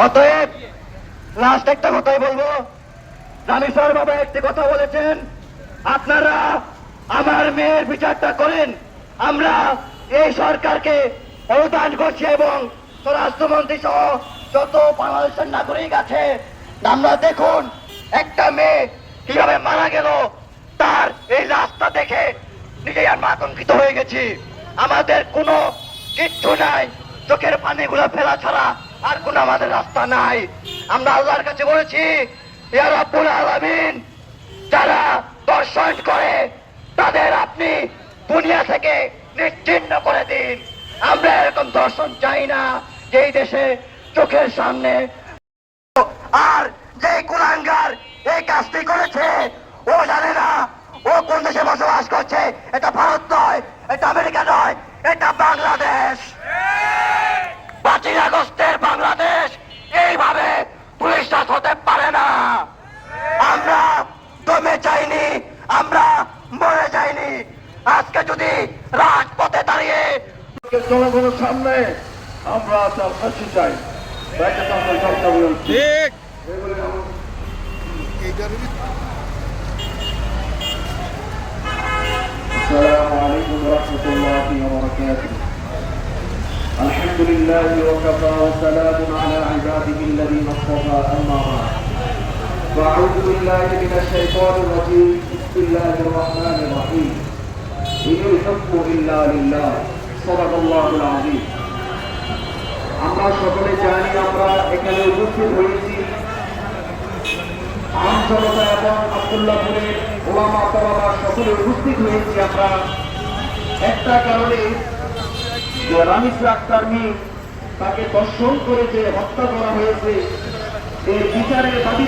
অতএব লাস্ট একটা কথাই বলবো, রামেশ্বর বাবা একটি কথা বলেছেন, আপনারা আমার মেয়ের বিচারটা করেন। আমরা এই সরকারকে অনুদান করছি এবং স্বরাষ্ট্রমন্ত্রী সহ যত বাংলাদেশের নাগরিক আছে, আমরা দেখুন একটা মেয়ে কিভাবে মারা গেল, তার এই রাস্তা দেখে নিজেই আমরা আতঙ্কিত হয়ে গেছি। আমাদের কোনো কিচ্ছু নাই, চোখের পানিগুলো ফেলা ছাড়া আর কোনো আমাদের রাস্তা নাই। আমরা আল্লাহর কাছে বলেছি, ইয়া রাব্বুল আলামিন, যারা দর্শন করে তাদের আপনি দুনিয়া থেকে নিশ্চিহ্ন করে দিন। আমরা এরকম দর্শন চাই না যেই দেশে চোখের সামনে। আর যে কুলাঙ্গার এই কাজটি করেছে ও জানে না ও কোন দেশে বসবাস করছে। এটা ভারত নয়, এটা আমেরিকা নয়, এটা বাংলাদেশ। 5ই আগস্টের বাংলাদেশ এইভাবে পুলিশ রাজ হতে পারে না। আমরা দমে যাইনি, আমরা মরে যাইনি। আজকে যদি রাজপথে দাঁড়িয়ে জনগণের সামনে আমরা তার ফাঁসি চাই, ঠিক السلام عليكم ورحمة الله وبركاته. الحمد لله وكفى وسلام على عباده الذين اصطفى أما بعد. فأعوذ بالله من الشيطان الرجيم. بسم الله الرحمن الرحيم. إن الحكم إلا لله. صدق الله العظيم. আমরা সকলে জানি আমরা এখানে উপস্থিত হয়েছি আমজনতা এবং আব্দুল্লাহপুরের ওলামা তলাবা সকলে উপস্থিত হয়েছি আমরা একটা কারণে, যে রামিস আক্তার মিয়া তাকে ধর্ষণ করে যে হত্যা করা হয়েছে এর বিচারের দাবি